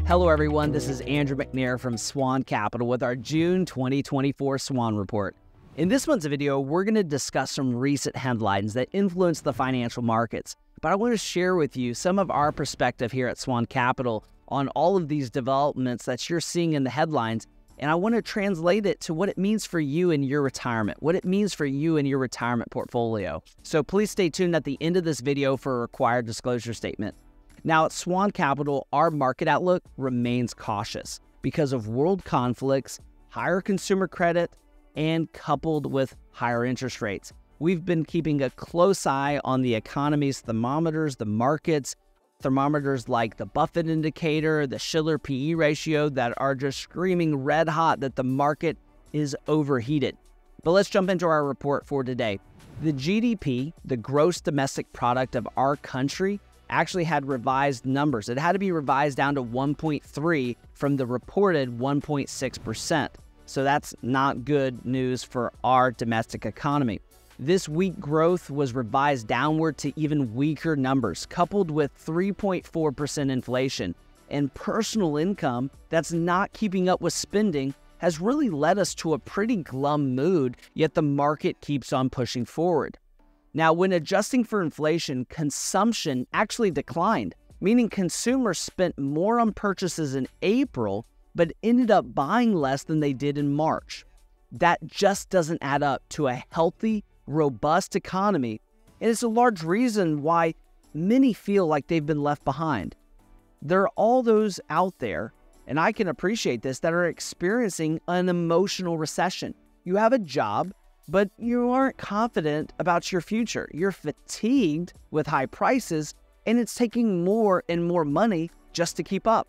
Hello everyone, this is Andrew McNair from SWAN Capital with our June 2024 SWAN Report. In this month's video, we're going to discuss some recent headlines that influence the financial markets, but I want to share with you some of our perspective here at SWAN Capital on all of these developments that you're seeing in the headlines, and I want to translate it to what it means for you in your retirement, what it means for you in your retirement portfolio. So please stay tuned at the end of this video for a required disclosure statement. Now, at SWAN Capital, our market outlook remains cautious because of world conflicts, higher consumer credit, and coupled with higher interest rates. We've been keeping a close eye on the economy's thermometers, the markets, thermometers like the Buffett indicator, the Shiller PE ratio that are just screaming red hot that the market is overheated. But let's jump into our report for today. The GDP, the gross domestic product of our country, actually had revised numbers. It had to be revised down to 1.3 from the reported 1.6%. So that's not good news for our domestic economy. This weak growth was revised downward to even weaker numbers, coupled with 3.4% inflation. And personal income that's not keeping up with spending has really led us to a pretty glum mood, yet the market keeps on pushing forward. Now, when adjusting for inflation, consumption actually declined, meaning consumers spent more on purchases in April, but ended up buying less than they did in March. That just doesn't add up to a healthy, robust economy, and it's a large reason why many feel like they've been left behind. There are all those out there, and I can appreciate this, that are experiencing an emotional recession. You have a job, but you aren't confident about your future. You're fatigued with high prices, and it's taking more and more money just to keep up.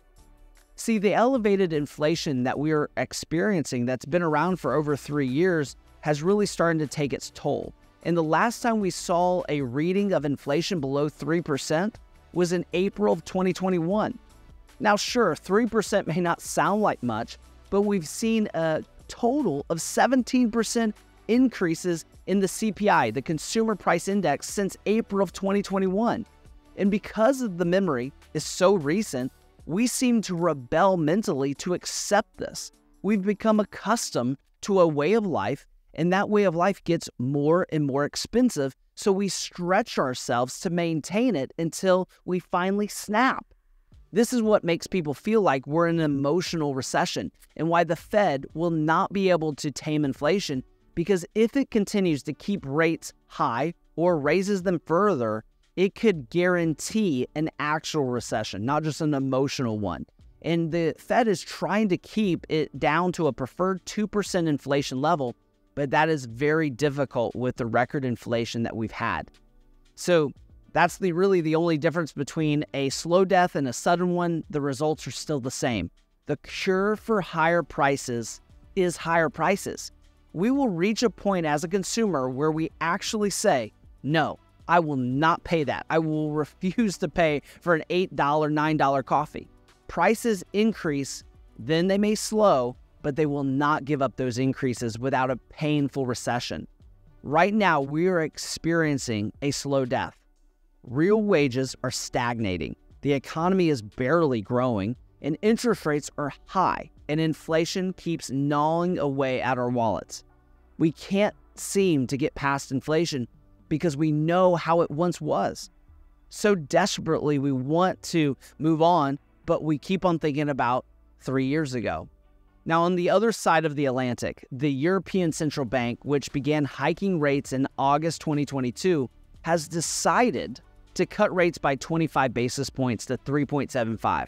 See, the elevated inflation that we're experiencing that's been around for over 3 years has really started to take its toll. And the last time we saw a reading of inflation below 3% was in April of 2021. Now, sure, 3% may not sound like much, but we've seen a total of 17% increases in the CPI, the Consumer Price Index, since April of 2021. And because of the memory is so recent, we seem to rebel mentally to accept this. We've become accustomed to a way of life, and that way of life gets more and more expensive, so we stretch ourselves to maintain it until we finally snap. This is what makes people feel like we're in an emotional recession, and why the Fed will not be able to tame inflation, because if it continues to keep rates high or raises them further, it could guarantee an actual recession, not just an emotional one. And the Fed is trying to keep it down to a preferred 2% inflation level, but that is very difficult with the record inflation that we've had. So that's really the only difference between a slow death and a sudden one. The results are still the same. The cure for higher prices is higher prices. We will reach a point as a consumer where we actually say, no, I will not pay that. I will refuse to pay for an $8, $9 coffee. Prices increase, then they may slow, but they will not give up those increases without a painful recession. Right now, we are experiencing a slow death. Real wages are stagnating. The economy is barely growing, and interest rates are high, and inflation keeps gnawing away at our wallets. We can't seem to get past inflation because we know how it once was. So desperately we want to move on, but we keep on thinking about 3 years ago. Now, on the other side of the Atlantic, the European Central Bank, which began hiking rates in August 2022, has decided to cut rates by 25 basis points to 3.75,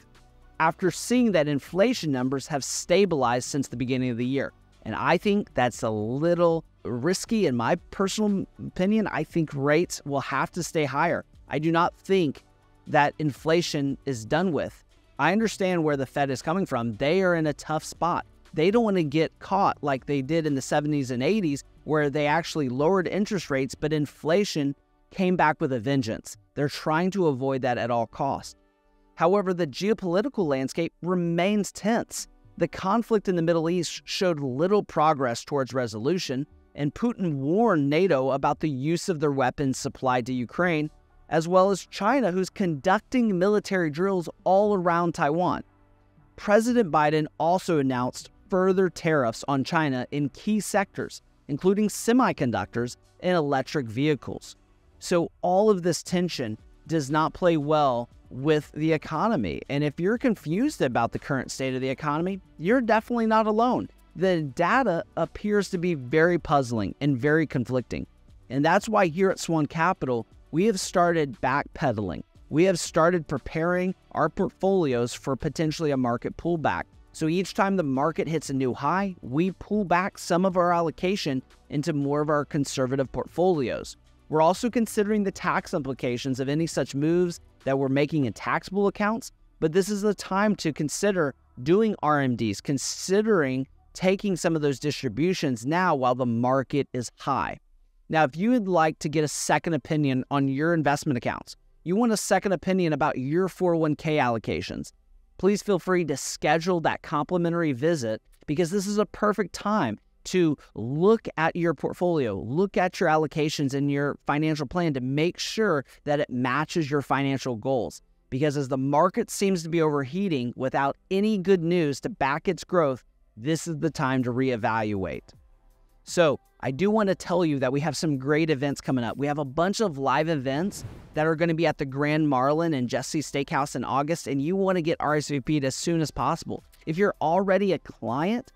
after seeing that inflation numbers have stabilized since the beginning of the year. And I think that's a little risky in my personal opinion. I think rates will have to stay higher. I do not think that inflation is done with. I understand where the Fed is coming from. They are in a tough spot. They don't want to get caught like they did in the 70s and 80s, where they actually lowered interest rates, but inflation came back with a vengeance. They're trying to avoid that at all costs. However, the geopolitical landscape remains tense. The conflict in the Middle East showed little progress towards resolution, and Putin warned NATO about the use of their weapons supplied to Ukraine, as well as China, who's conducting military drills all around Taiwan. President Biden also announced further tariffs on China in key sectors, including semiconductors and electric vehicles. So all of this tension does not play well with the economy. And if you're confused about the current state of the economy, you're definitely not alone. The data appears to be very puzzling and very conflicting. And that's why here at SWAN Capital, we have started backpedaling. We have started preparing our portfolios for potentially a market pullback. So each time the market hits a new high, we pull back some of our allocation into more of our conservative portfolios. We're also considering the tax implications of any such moves that we're making in taxable accounts, but this is the time to consider doing RMDs, considering taking some of those distributions now while the market is high. Now, if you would like to get a second opinion on your investment accounts, you want a second opinion about your 401k allocations, please feel free to schedule that complimentary visit, because this is a perfect time to look at your portfolio, look at your allocations and your financial plan to make sure that it matches your financial goals. Because as the market seems to be overheating without any good news to back its growth, this is the time to reevaluate. So I do want to tell you that we have some great events coming up. We have a bunch of live events that are going to be at the Grand Marlin and Jesse's Steakhouse in August, and you want to get RSVP'd as soon as possible. If you're already a client,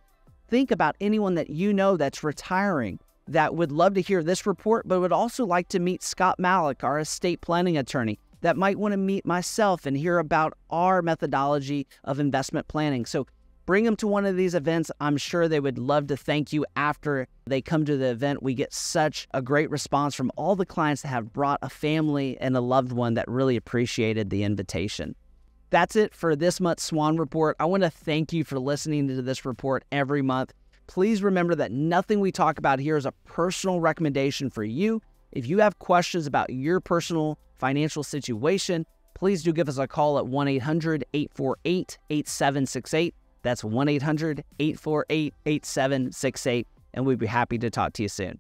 think about anyone that you know that's retiring that would love to hear this report, but would also like to meet Scott Malik, our estate planning attorney, that might want to meet myself and hear about our methodology of investment planning. So bring them to one of these events. I'm sure they would love to thank you after they come to the event. We get such a great response from all the clients that have brought a family and a loved one that really appreciated the invitation. That's it for this month's SWAN Report. I want to thank you for listening to this report every month. Please remember that nothing we talk about here is a personal recommendation for you. If you have questions about your personal financial situation, please do give us a call at 1-800-848-8768. That's 1-800-848-8768, and we'd be happy to talk to you soon.